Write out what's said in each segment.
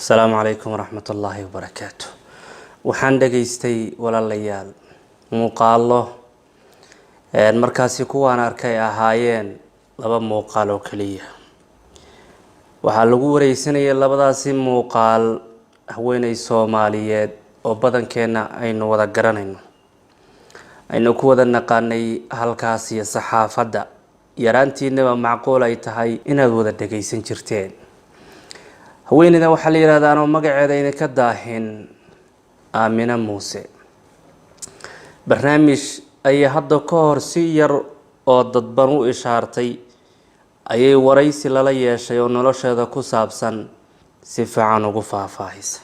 السلام عليكم ورحمة الله وبركاته. waxaan dhageystay walaalayaal muuqaalo markaasi kuwaan arkay ahaayeen laba muuqaal oo kaliya. waxaa lagu wareysanayay labadaasi muuqaal haweeney Soomaaliyeed oo badankeena aynu wada garanayno, aynu ku wada naqaanay halkaas iyo saxaafadda yaraantiinaba macquul ay tahay inaad wada dhageysan jirteen. haweeneyda waxaa la yiraahdaa anoo magaceeda inay ka daahin Aamina Muuse. barnaamij ay hadda ka hor si yar oo dadban u ishaartay ayay waraysi lala yeeshay oo nolosheeda ku saabsan si fiican ugu faahfaahisay.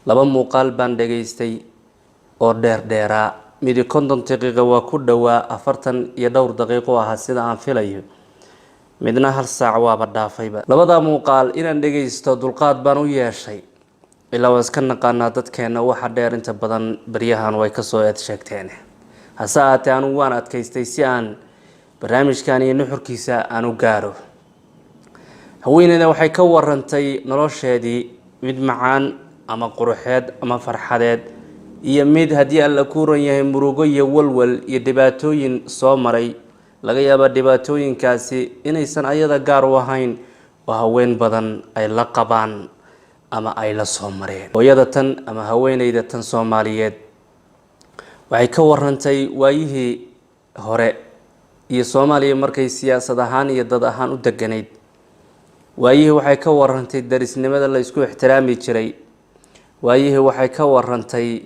laba muuqaal baan dhageystay oo dheerdheeraa, midi 50 daqiiqo waa ku dhawaa 40 iyo dhowr daqiiqo ah sida aan filayo, midna hal saac waaba dhaafayba. labada muuqaal inaan dhageysto dulqaad baan u yeeshay, ilaa waa iska naqaanaa dadkeena waxa dheer inta badan baryahan way ka soo eed sheegteen. hase ahaatee anigu waan adkaystay si aan barnaamijkan iyo nuxurkiisa aan u gaaro. haweeneyda waxay ka warantay nolosheedii, mid macaan ama quruxeed ama farxadeed, iyo mid haddii alla ku ran yahay murugo iyo walwal iyo dhibaatooyin soo maray. laga yaabaa dhibaatooyinkaasi inaysan ayada gaar u ahayn oo haween badan ay la qabaan ama ay la soo mareen. hooyada tan ama haweeneyda tan Soomaaliyeed waxay ka warantay waayihii hore iyo Soomaaliya markay siyaasad ahaan iyo dad ahaan u deganayd. waayihii waxay ka warantay darisnimada la isku ixtiraami jiray. waayihii waxay ka warantay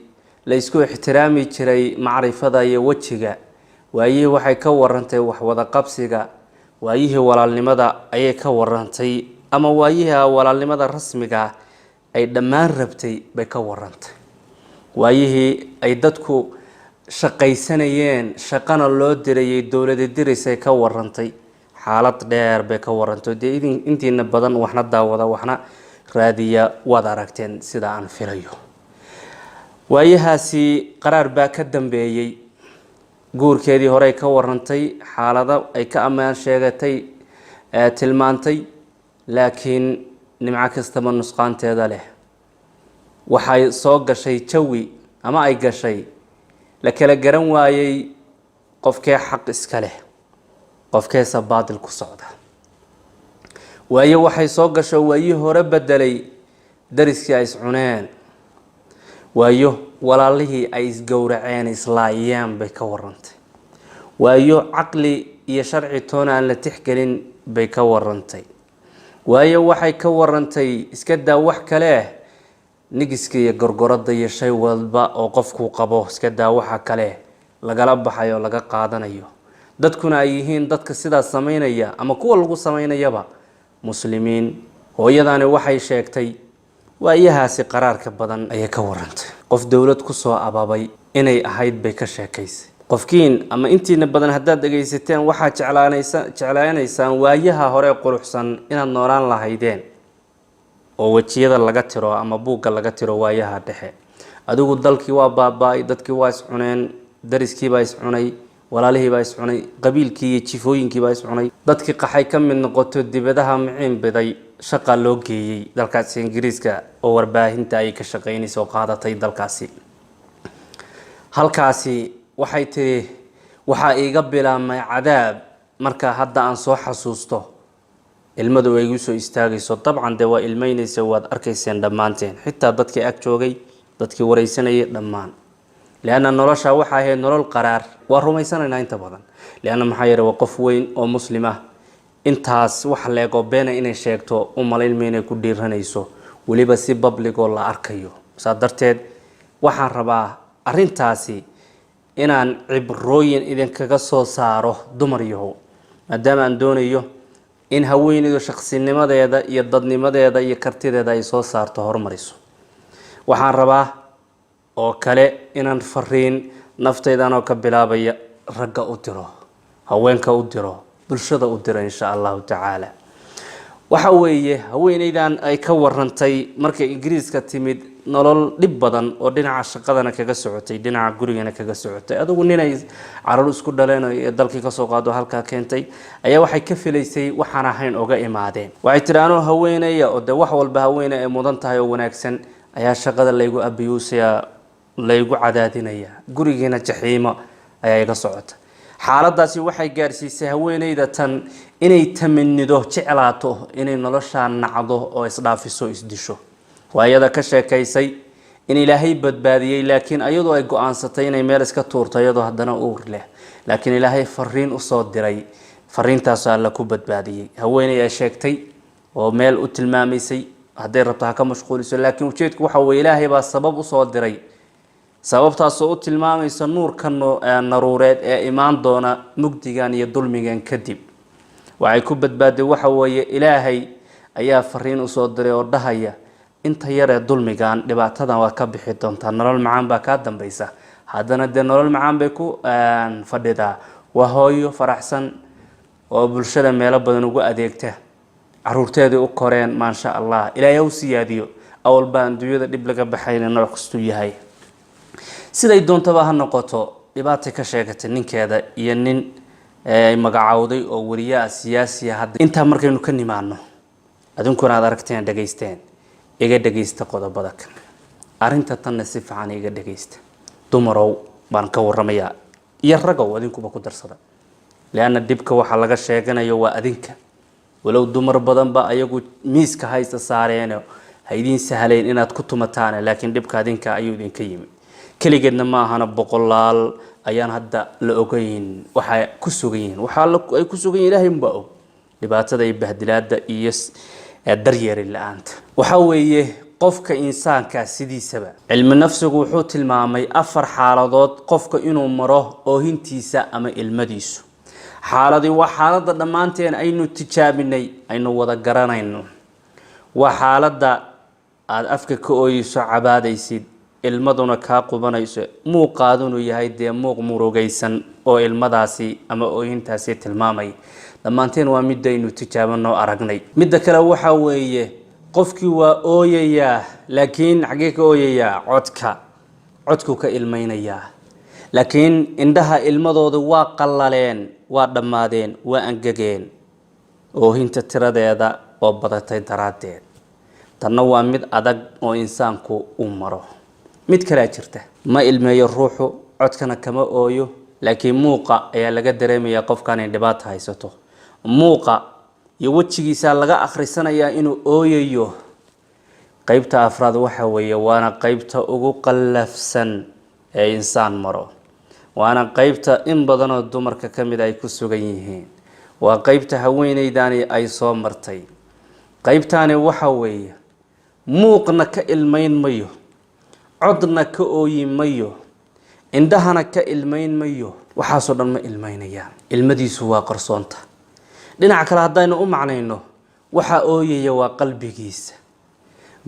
la isku ixtiraami jiray macrifada iyo wajiga. waayihii waxay ka warantay wax wada qabsiga. waayihii walaalnimada ayay ka warantay, ama waayihii walaalnimada rasmiga ay dhammaan rabtay bay ka warantay. waayihii ay dadku shaqaysanayeen, shaqana loo dirayay, dowladda dirisay ka warantay. xaalad dheer bay ka warantay. intiina badan waxna daawada waxna raadiya waad aragteen sida aan filayo. waayahaasi qaraar baa ka dambeeyay. guurkeedii hore ka warantay, xaalado ay ka ammaan sheegatay, tilmaantay, laakiin nimco kastaba nusqaanteeda leh. waxay soo gashay jawi ama ay gashay la kala garan waayay qofkee xaq iska leh, qofkeesa baadil ku socda. waayo waxay soo gasho waayi hore bedelay dariskii ay iscuneen. waayo walaalihii ay isgowraceen islaayeen bay ka warantay. waayo caqli iyo sharci toona aan la tixgelin bay ka warantay. waayo waxay ka warantay iska daa wax kale, nigiska iyo gorgorada iyo shay walba oo qofku qabo iska daa waxa kale lagala baxayo laga qaadanayo. dadkuna ay yihiin dadka sidaas sameynaya ama kuwa lagu sameynayaba muslimiin. hooyadani waxay sheegtay waayahaasi qaraarka badan ayay ka warantay. qof dowlad ku soo abaabay inay ahayd bay ka sheekaysay. qofkiin ama intiina badan haddaad dhagaysateen waxaa jeclaanaysaan waayaha hore quruxsan inaad noolaan lahaydeen oo wajiyada laga tiro ama buugga laga tiro waayaha dhexe. adigu dalkii waa baaba'ay, dadkii waa iscuneen, dariskii baa iscunay, walaalihii baa iscunay, qabiilkii iyo jifooyinkii baa iscunay. dadkii qaxay ka mid noqoto dibadaha miciin biday, shaqa loo geeyay dalkaasi Ingiriiska oo warbaahinta ay ka shaqeynayso oo qaadatay dalkaasi. halkaasi waxay tiri waxaa iiga bilaabmay cadaab marka hadda aan soo xasuusto. ilmadu ay igu soo istaagayso. dabcan dee waa ilmeynaysa, waad arkayseen dhammaanteen, xitaa dadkii ag joogay, dadkii wareysanayay dhammaan. leanna nolosha waxaa ahayd nolol qaraar. waa rumaysanaynaa inta badan, leanna maxaa yeelay waa qof weyn oo muslim ah. intaas wax leego beena inay sheegto u malaynma inay ku dhiiranayso, weliba si babligoo la arkayo. saa darteed waxaan rabaa arrintaasi inaan cibrooyin idinkaga soo saaro dumar yahow, maadaama aan doonayo in haweeneydu shakhsinimadeeda iyo dadnimadeeda iyo kartideeda ay soo saarto, horumariso. waxaan rabaa oo kale inaan fariin naftaydan oo ka bilaabaya ragga u diro, haweenka u diro, bulshada u diro insha allahu tacaala. waxa weeye haweeneydan ay ka warantay markay ingiriiska timid nolol dhib badan oo dhinaca shaqadana kaga socotay dhinaca gurigana kaga socotay adigu ninay caruur isku dhaleen oo dalkii ka soo qaado halka keentay ayaa waxay ka filaysay waxaan ahayn oga imaadeen waxay tiraano haweeneeya oo wax walba haweeney ay mudan tahay oo wanaagsan ayaa shaqada laygu abiyuusaya laygu cadaadinaya gurigeena jaxiimo ayaa iga socota xaaladaasi waxay gaarsiisay haweeneyda tan inay tamanido jeclaato inay nolosha nacdo oo isdhaafiso isdisho waayada ka sheekaysay in ilaahay badbaadiyay laakiin ayadoo ay go'aansatay inay meel iska tuurto ayadoo haddana uur leh laakiin ilaahay fariin u soo diray fariintaas alla ku badbaadiyay haweeney ay sheegtay oo meel u tilmaamaysay haday rabto ka mashquuliso laakiin ujeedku waxa weey ilaahay baa sabab u soo diray sababtaas oo u tilmaamaysa nuurka naruureed ee imaan doona mugdigan iyo dulmigan kadib waxay ku badbaaday waxa weeye ilaahay ayaa fariin u soo diray oo dhahaya inta yar ee dulmigan dhibaatadan waa ka bixi doontaa nolol macaan baa ka dambaysa haddana de nolol macaan bay ku fadhidaa waa hooyo faraxsan oo bulshada meelo badan ugu adeegta caruurteedii u koreen ma sha Allah ilaahay u siyaadiyo awal baan dunyada dib laga baxayna nooc kastu yahay siday doontaba ha noqoto dhibaato ka sheegatay ninkeeda iyo nin ay magacaawday oo wariyaha siyaasi ah inta markaynu ka nimaano adunkuna aad aragteen dhageysteen iga dhageysta qodobada kan arinta tan si fiican iga dhageysta dumarow baan ka warramaya iyo ragow adinkuba ku darsada leena dibka waxa laga sheeganayo waa adinka walow dumar badan ba ayagu miiska haysta saareen haydin sahleen inaad ku tumataan laakiin dibka adinka ayuu idinka yimi kaligeedna ma ahana boqolaal ayaan hadda la ogeyn waxa ku sugan waxa ay ku sugan ilaahay ma oo dhibaatada ay bahdilaada iyo daryeer la'aanta waxa weeye qofka insaanka sidiisaba cilmi nafsigu wuxuu tilmaamay afar xaaladood qofka inuu maro oo hintiisa ama ilmadiisu xaaladii waa xaalada dhamaanteen aynu tijaabinay aynu wada garanayno waa xaalada aad afka ka ooyso cabaadaysid ilmaduna ka qubanayso muuqaadunu yahay de muuq murugaysan oo ilmadaasi ama ooyintaasi tilmaamay dhamaanteen waa mid aynu tijaabano aragnay midda kale waxa weeye qofkii waa ooyaya laakiin xagee ka ooyaya codku ka ilmeynaya laakiin indhaha ilmadooda waa qallaleen waa dhamaadeen waa angageen oohinta tiradeeda oo badatay daraadeed tanna waa mid adag oo insaanku u maro mid kale jirta ma ilmeeyo ruuxu codkana kama ooyo laakiin muuqa ayaa laga dareemaya qofkan in dhibaato haysato muuqa iyo wajigiisa laga akhrisanaya inuu ooyayo qaybta afraad waxa weeye waana qaybta ugu qallafsan ee insaan maro waana qaybta in badan oo dumarka kamid ay ku sugan yihiin waa qaybta haweeneydani ay soo martay qaybtaani waxa weeye muuqna ka ilmeyn mayo codna ka ooyi mayo indhahana ka ilmeyn mayo waxaasoo dhan ma ilmeynayaan ilmadiisu waa qarsoonta dhinaca kale hadaynu u macnayno waxa ooyaya waa qalbigiisa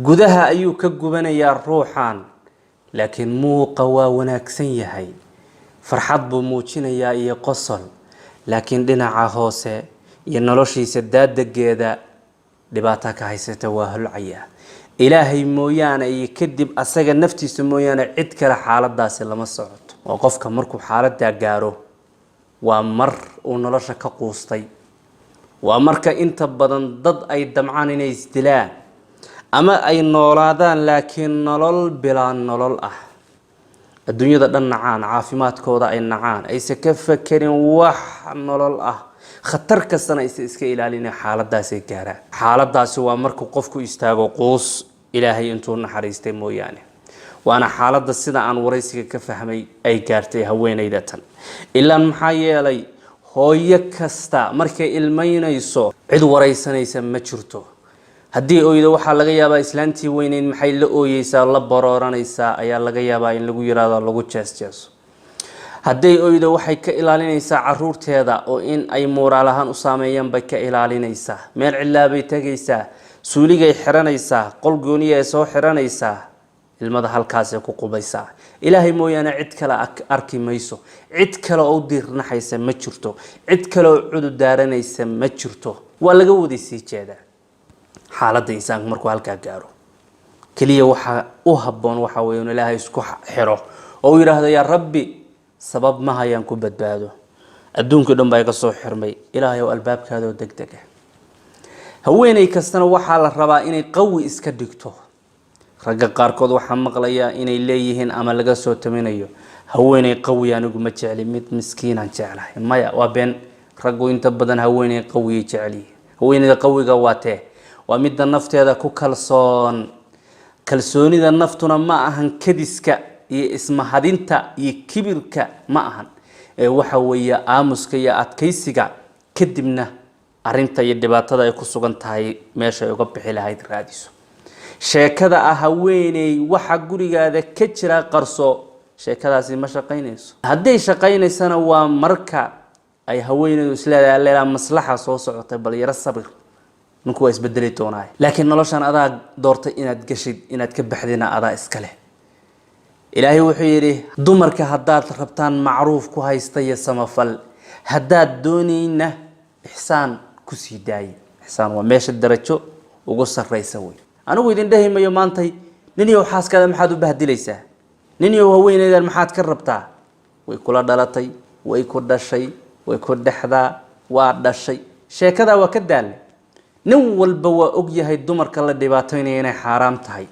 gudaha ayuu ka gubanayaa ruuxan laakiin muuqa waa wanaagsan yahay farxad buu muujinayaa iyo qosol laakiin dhinaca hoose iyo noloshiisa daadageeda dhibaato ka haysata waa hulcaya ilaahay mooyaane iyo kadib asaga naftiisa mooyaane cid kale xaaladaasi lama socoto oo qofka markuu xaalada gaaro waa mar uu nolosha ka quustay waa marka inta badan dad ay damcaan inay isdilaan ama ay noolaadaan laakiin nolol bilaan nolol ah adduunyada dhan nacaan caafimaadkooda ay nacaan ayse ka fakerin wax nolol ah khatar kastana ayse iska ilaalin xaaladaasi gaara xaaladaasi waa markuu qofku istaago quus ilaahay intuu naxariistay mooyaane waana xaalada sida aan waraysiga ka fahmay ay gaartay haweeneyda tan ilaa maxaa yeelay hooyo kasta markay ilmeynayso cid waraysanaysa ma jirto haddii ooydo waxaa laga yaabaa islaantii weyneyn maxay la ooyeysaa la barooranaysaa ayaa laga yaabaa in lagu yiraahdo lagu jeesjeeso haddii ooydo waxay ka ilaalinaysaa caruurteeda oo in ay moraal ahaan u saameeyaan bay ka ilaalinaysaa meel cilaabay tagaysaa suuligay xiranaysaa qol gooniya ay soo xiranaysaa ilmada halkaas ay ku qubaysaa ilaahay mooyaane cid kale arki mayso cid kale oo diirnaxaysa ma jirto cid kale oo cudud daaranaysa ma jirto waa laga wadi sii jeedaa xaaladda insaanka markuu halkaa gaaro kaliya waxa u habboon waxa weeye in Ilaahay isku xiro oo yiraahdo yaa rabbi sabab ma hayaan ku badbaado adduunka dhan baa iga soo xirmay Ilaahay oo albaabkaada degdeg ah haweeney kastana waxa la rabaa inay qawi iska dhigto ragga qaarkood waxa maqlaya inay leeyihiin ama laga soo taminayo haweeney qawi anigu ma jecli mid miskiin aan jeclahay maya waa been raggu inta badan haweeney qawi jecli haweeneyda qawiga waatee waa mid nafteeda ku kalsoonida naftuna ma ahan kadiska iyo ismahadinta iyo kibirka ma ahan waxa weeye aamuska iyo adkaysiga kadibna arinta iyo dhibaatada ay ku sugan tahay meesha ay uga bixi lahayd raadiso sheekada haweeney waxa gurigaada ka jira qarso sheekadaasi ma shaqaynayso haddii shaqaynaysana waa marka ay haweeneydu isleedahay leela maslaxa soo socotay bal yara sabir ninku waa isbedeli doonaa laakiin noloshan adaa doortay inaad gashid inaad ka baxdina adaa iska leh ilaahay wuxuu yiri dumarka haddaad rabtaan macruuf ku haysta iyo samafal haddaad doonayna ihsaan ku sii daay ihsaan waa meesha darajo ugu sarreysa way anigu idin dhahimayo maantay nin iyo xaaskada maxaad u bahdilaysaa nin iyo haweeneydan maxaad ka rabtaa way kula dhalatay way ku dhashay way ku dhaxdaa waa dhashay sheekada waa ka daal nin walba waa og yahay dumarka la dhibaataynaya inay xaraam tahay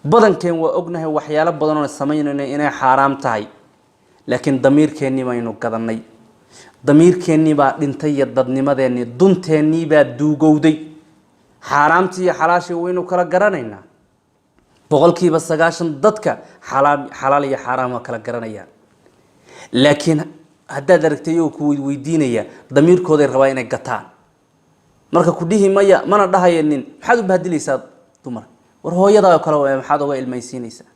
badankeen waa ognahay waxyaalo badan oo sameeynayna inay xaraam tahay laakiin damiirkeenni maynu gadanay damiirkeenni baa dhintay iyo dadnimadeenni dunteenni baa duugowday xaraamtii iyo xalaashii waynu kala garanaynaa boqolkiiba 90 dadka xalaal iyo xaraam waa kala garanayaan laakiin haddaad aragtay oo ku weydiinaya damiirkooday rabaa inay gataan marka ku dhihi maya mana dhahayanin maxaad u bahdilaysaa dumar war hooyada kale oo maxaad uga ilmaysiinaysaa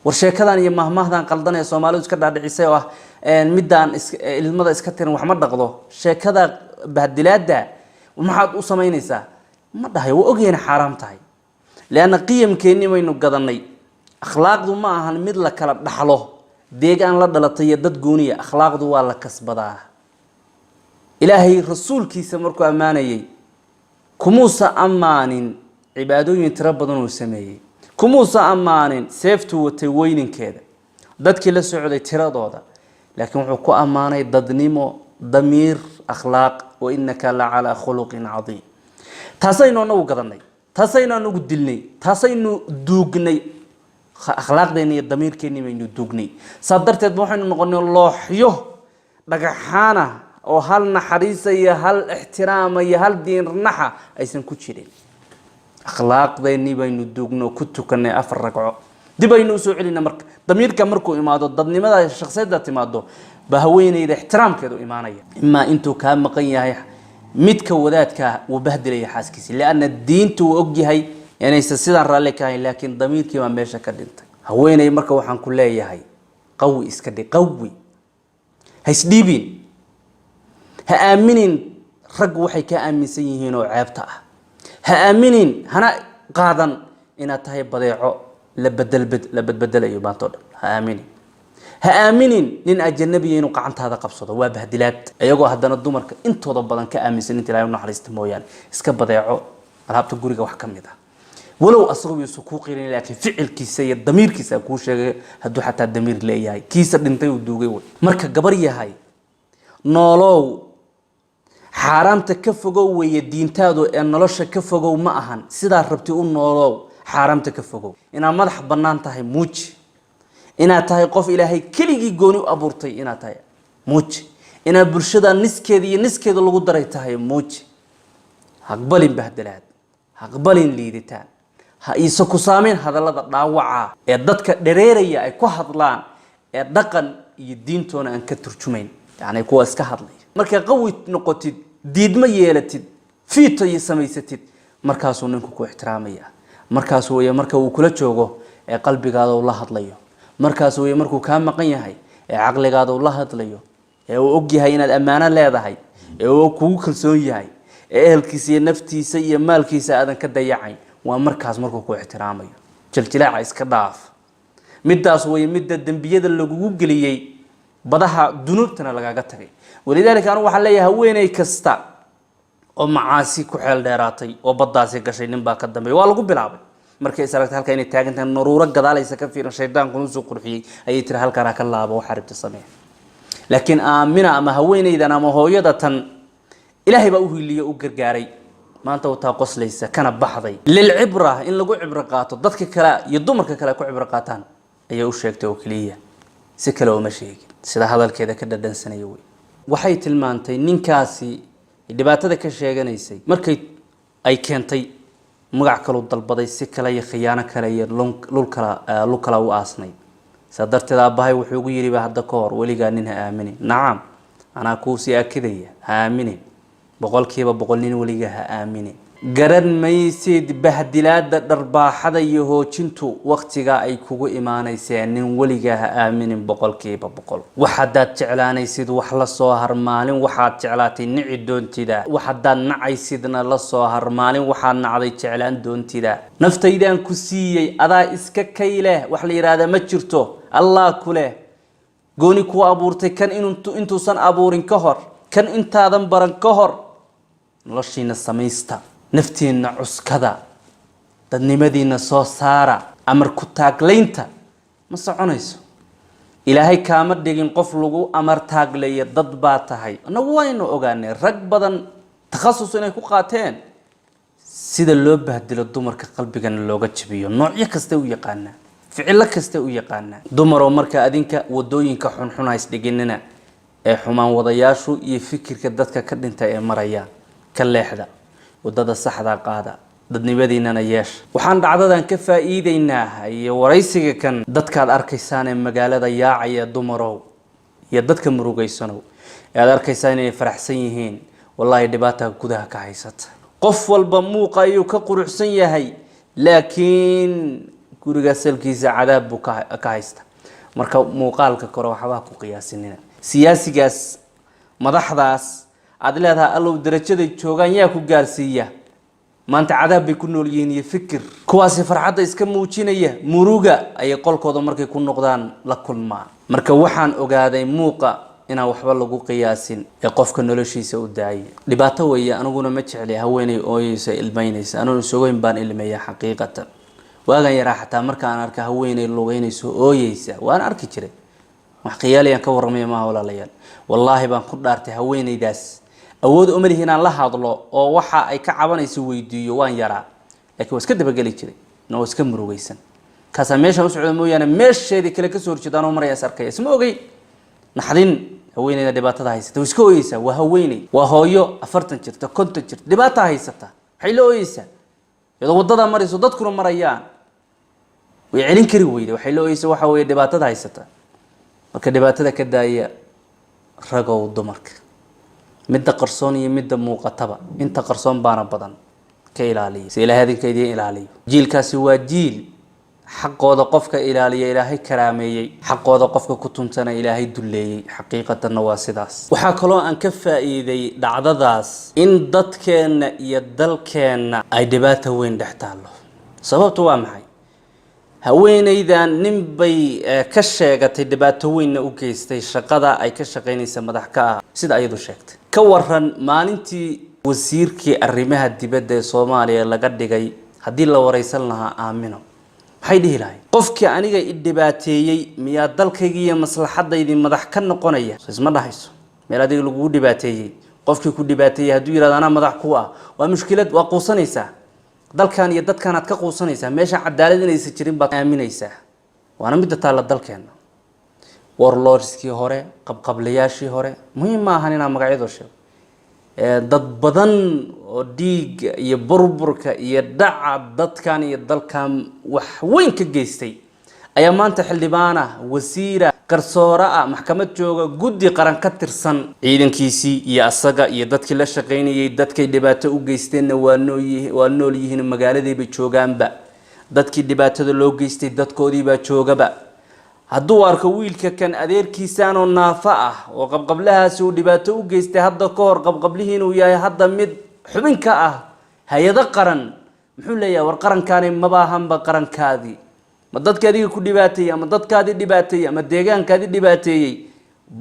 war sheekadan iyo mahmahdan qaldan ee Soomaalidu iska dhaadhicisay oo midaan ilmada iska tiran wax ma dhaqdo sheekada bahdilaada maxaad u sameynaysaa ma dhahay waa ogeen xaraam tahay leena qiyamkeeni maynu gadanay akhlaaqdu ma ahan mid la kala dhaxlo deegaan la dhalatay dad gooniya akhlaaqdu waa la kasbadaa ilaahay rasuulkiisa markuu amaanayay kumuusa amaanin cibaadooyin tira badan oo sameeyay kumuusa amaanin seeftu watay weyninkeeda dadkii la socday tiradooda laakiin wuxuu ku amaanay dadnimo damiir akhlaaq wa innaka la ala khuluqin adhim taasaynu nagu gadanay taasaynu nagu dilnay taasaynu duugnay akhlaaqdeena iyo damiirkeena maynu duugnay sadarteed waxaynu noqonay looxyo dhagaxaana oo hal naxariisa iyo hal ixtiraam iyo hal diin naxa aysan ku jirin akhlaaqdeeni baynu duugno ku tukanay 4 ragco dib aynu soo celinaa marka damiirka markuu imaado dadnimada shakhsiyadda timaado bahweynayda ixtiraamkeedu imaanaya ima intuu ka maqan yahay midka wadaadka uu bahdilay xaaskiisa laana diintu og yahay inaysan sidan raali ka ahayn laakiin damiirkii waa meesha ka dhintay haweenay marka waxaan ku leeyahay qawi iska dhig qawi haysdhiibin ha aaminin rag waxay ka aaminsan yihiin oo ceebta ah ha aaminin hana qaadan inaad tahay badeeco la badbedelayo baanto dhan ha aaminin nin ajnabi inuu qacantaada qabsado waa bahdilaad ayagoo haddana dumarka intooda badan ka aaminsan inta Ilaahay u naxariisto mooyaan iska badeeco alaabta guriga wax kamid ah walow asagoo isu ku qirin laakiin ficilkiisa iyo damiirkiisa ku sheegay hadduu xataa damiir leeyahay kiisa dhintay uu duugay way marka gabar yahay noolow xaraamta ka fogow weeye diintaadu ee nolosha ka fogow ma ahan sidaa rabti u noolow xaraamta ka fogow inaad madax bannaan tahay muuji inaad tahay qof Ilaahay keligii gooni u abuurtay inaad tahay muuji inaad bulshada niskeeda lagu daray tahay muuji haqbalin bahdalaad haqbalin liiditaan ha iisa ku saameyn hadallada dhaawaca ee dadka dhareeraya ay ku hadlaan ee dhaqan iyo diintoona aan ka turjumayn yani kuwa iska hadlay marka qawi noqotid diidma yeelatid fiito iyo samaysatid markaas uu ninku ku ixtiraamaya markaas weeye marka uu kula joogo ee qalbigaada uu la hadlayo markaas weeye markuu ka maqan yahay ee aqligaada uu la hadlayo ee uu og yahay inaad amaano leedahay ee uu kugu kalsoon yahay ee ehelkiisa iyo naftiisa iyo maalkiisa aadan ka dayacayn waa markaas markuu ku ixtiraamayo jiljilaca iska dhaaf midaas weeye midda dambiyada lagu geliyay badaha dunuubtana lagaga tagay walidaalka anu waxa leeyahay haweeney kasta oo macaasi ku xeel dheeraatay oo baddaasi gashay nin baa ka dambeeyay waa lagu bilaabay markay isaragtay halka inay taagantahay naruuro gadaalaysa ka fiiran shaydaanku inuu soo qurxiyay ayay tiri halkaan ka laabo waxa rabta samee laakiin aamina ama haweenaydan ama hooyada tan ilaahay baa u hiiliyo u gargaaray maanta uu taa qoslaysa kana baxday lil ibra in lagu ibra qaato dadka kale iyo dumarka kale ku ibra qaataan ayay u sheegtay oo kaliya si kale oo ma sheegin sida hadalkeeda ka dhadhansanay waxay tilmaantay ninkaasi dhibaatada ka sheeganaysay markay ay keentay magac kale dalbaday si kale iyo khiyaano kale iyo lul kala u aasnay sadarteeda abahay wuxuu ugu yiri hadda ka hor waliga nin ha aaminin nacam ana ku si akidaya ha aaminin boqolkiiba boqol nin waliga ha aaminin garan maysid bahdilaada dharbaaxada iyo hoojintu waqtiga ay kugu iimaanayseen nin waliga ha aaminin boqolkiiba boqol waxaad jeclaanaysid wax la soo harmaalin waxaad jeclaatay nici doontida waxaad nacaysidna la soo harmaalin waxaad nacday jeclaan doontida naftaydan ku siiyay adaa iska kayle wax la yiraahdo ma jirto allah kule gooni ku abuurtay kan intuusan abuurin ka hor kan intaadan baran ka hor noloshiina samaysta naftiina cuskada dadnimadiina soo saara amar ku taagleynta ma soconayso ilaahay kaama dhigin qof lagu amar taagleeyo dad baa tahay anagu waynu ogaanay rag badan takhasus inay ku qaateen sida loo bahdilo dumarka qalbigana looga jabiyo noocyo kasta u yaqaana ficil kasta u yaqaana dumar oo marka adinka wadooyinka xunxun hays dhiginina ee xumaan wadayaashu iyo fikirka dadka ka dhintay ee maraya ka leexda wadada saxda qaada dadnimadiinana yeesh waxaan dhacdadan ka faa'iideynaa iyo waraysiga kan dadkaad arkaysaan ee magaalada yaacaya dumarow iyo dadka murugaysanow ee aad arkaysaan inay faraxsan yihiin wallahi dhibaato gudaha ka haysata qof walba muuqa ayuu ka quruxsan yahay laakiin guriga salkiisa cadaab buu ka haysta marka muuqaalka kore waxba ku qiyaasinina siyaasigaas madaxdaas aad leedahay allow darajada joogan yaa ku gaarsiiya maanta cadaab bay ku nool yihiin iyo fikir kuwaasi farxadda iska muujinaya muruga ay qolkooda markay ku noqdaan la kulmaan marka waxaan ogaaday muuqa inaan waxba lagu qiyaasin ee qofka noloshiisa u daayay dhibaato weeye aniguna ma jecli haweenay ooyeysa ilmeynaysa anuu sugoyn baan ilmeeyaa xaqiiqatan waagan yaraa xataa markaan arka haweenay lugeynayso ooyeysa waan arki jiray wax qiyaaliyan ka warramay ma hawlaalayaal wallahi baan ku dhaartay haweenaydaas awood uma lihiin aan la hadlo oo waxa ay ka cabanayso weydiiyo waan yaraa laakiin waa iska dabagali jiray noo iska murugaysan kaasa meesha u socdo mooyaane meesheedii kale ka soo horjeedaan oo maraya arkay isma ogay naxdin haweenayda dhibaatada haysata iska ooyeysa waa haweenay waa hooyo 40 jirta 50 jirta dhibaato haysata waxay la ooyeysa iyadoo wadada marayso dadkuna marayaan way celin kari weyday waxay la ooyeysa waxa weeye dhibaatada haysata marka dhibaatada ka daaya ragow dumarka midda qarsoon iyo midda muuqataba inta qarsoon baana badan ka ilaaliyo si ilaahay idinka ilaaliyo jiilkaasi waa jiil xaqooda qofka ilaaliya ilaahay karaameeyay xaqooda qofka ku tuntana ilaahay duleeyay xaqiiqatan waa sidaas waxa kale oo aan ka faa'iiday dhacdadaas in dadkeena iyo dalkeena ay dhibaato weyn dhaxtaalo sababtu waa maxay haweenaydan nin bay ka sheegatay dhibaato weyn u geystay shaqada ay ka shaqeynaysa madax ka ah sida ayadu sheegtay ka waran maalintii wasiirkii arrimaha dibadda ee Soomaaliya laga dhigay hadii la wareysan lahaa aamino waxay dhihi lahayd qofkii aniga i dhibaateeyay miyaa dalkayga iyo maslaxadaydi madax ka noqonaya isma dhahayso meel adiga lagu dhibaateeyay qofkii ku dhibaateeyay haduu yiraahdo ana madax ku ah waa mushkilad waa quusanaysa dalkan iyo dadkan aad ka quusanaysa meesha cadaalad inaysan jirin baad aaminaysaa waana mid taala dalkeena warlordskii hore qabqablayaashii hore muhiim ma ahan inaan magacyada sheego dad badan oo dhiig iyo burburka iyo dhaca dadkan iyo dalkan wax weyn ka geystay ayaa maanta xildhibaana wasiira garsoora maxkamad jooga guddi qaran ka tirsan ciidankiisii iyo asaga iyo dadkii la shaqeynayay dadkay dhibaato u geysteenna waa nool yihiin magaaladayba joogaanba dadkii dhibaatada loo geystay dadkoodii baa joogaba hadduu arko wiilka kan adeerkiisaan oo naafa ah oo qabqablahaasi uu dhibaato u geystay hadda ka hor qabqablihiin inuu yahay hadda mid xubin ka ah hay'ado qaran muxuu leeyahay war qarankaani ma baahanba qarankaadii ma dadka adiga ku dhibaateeyay ama dadkaadii dhibaateeyay ama deegaankaadii dhibaateeyay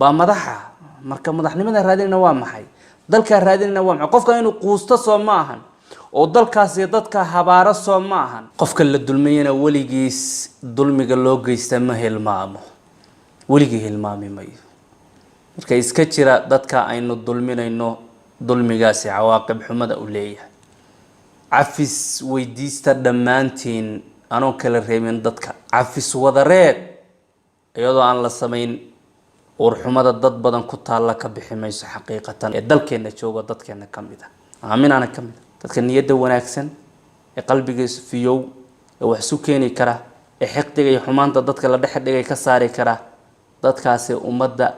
ba madaxa marka madaxnimada raadinayna waa maxay dalka raadinayna waa maxay qofka inuu quusto soo ma ahan oo dalkaas iyo dadka habaaro soo ma ahan qofka la dulmiyana waligiis dulmiga loo geysta ma hilmaamo waligii hilmaami maayo marka iska jira dadka aynu dulminayno dulmigaasi cawaaqib xumada u leeyahay cafis weydiista dhammaantiin anoo kala reebin dadka cafis wadareed iyadoo aan la samayn urxumada dad badan ku taala ka bixi mayso xaqiiqatan ee dalkeena joogo dadkeena kamid ah aaminana kamid dadka niyada wanaagsan ee qalbigiisa fiyow ee wax su keeni kara ee xiqdiga iyo xumaanta dadka la dhex dhigay ka saari kara dadkaasi ummadda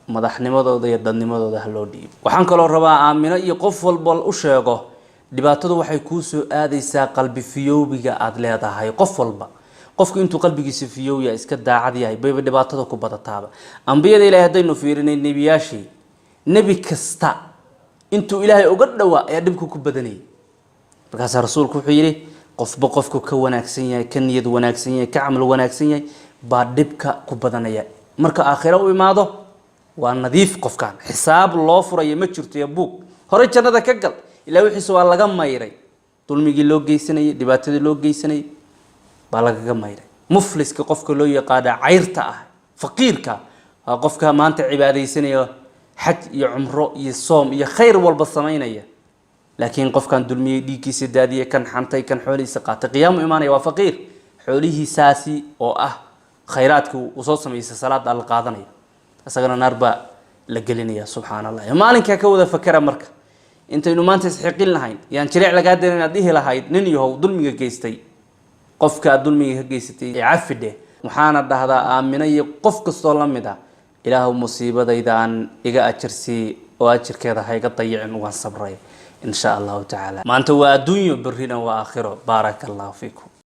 madaxnimadooda iyo dadnimadooda loo dhiibo waxaan kaloo rabaa aamino iyo qof walba u sheego dhibaatadu waxay ku soo aadaysaa qalbi fiyowbiga aad leedahay qof walba qofku intuu qalbigiisa fiyowya iska daacad yahay bay dhibaatada ku badataaba ambiyada ilaahay hadaynu fiirinay nebiyaashii nebi kasta intuu ilaahay uga dhawaa ayaa dhibku ku badanayay markaas rasuulku wuxuu yiri qofba qofku ka wanaagsan yahay ka niyad wanaagsan yahay ka amal wanaagsan yahay baa dhibka ku badanaya marka aakhira u imaado waa nadiif qofkan xisaab loo furayo ma jirto ya buug hore jannada ka gal ilaa wixiisa waa laga mayray dulmigii loo geysanayay dhibaatadii loo geysanayay baa laga mayray mufliska qofka loo yaqaan cayrta ah faqiirka qofka maanta cibaadeysanaya xaj iyo umro iyo soom iyo khayr walba sameynaya laakiin qofkan dulmiyay dhiigiisa daadiye kan xantay kan xoolihiisa qaatay qiyaam iimaanaya waa faqiir xoolihiisaasi oo ah khayraadku uu soo sameeyay salaad al qaadanaya asagana narba la gelinaya subhanallah maalinka ka wada fakara marka intaynu maanta isxiqin lahayn yaan jiric laga deerin adihi lahayd nin yahow dulmiga geystay qofka dulmiga geystay cafide waxaana dhahdaa aamina iyo qof kastoo la mid ah ilaahu musiibadayda aan iga ajirsi oo ajirkeeda hayga dayicin waan sabray in sha Allah ta'ala maanta waa adduunyo barrina waa aakhiro barakallahu fiikum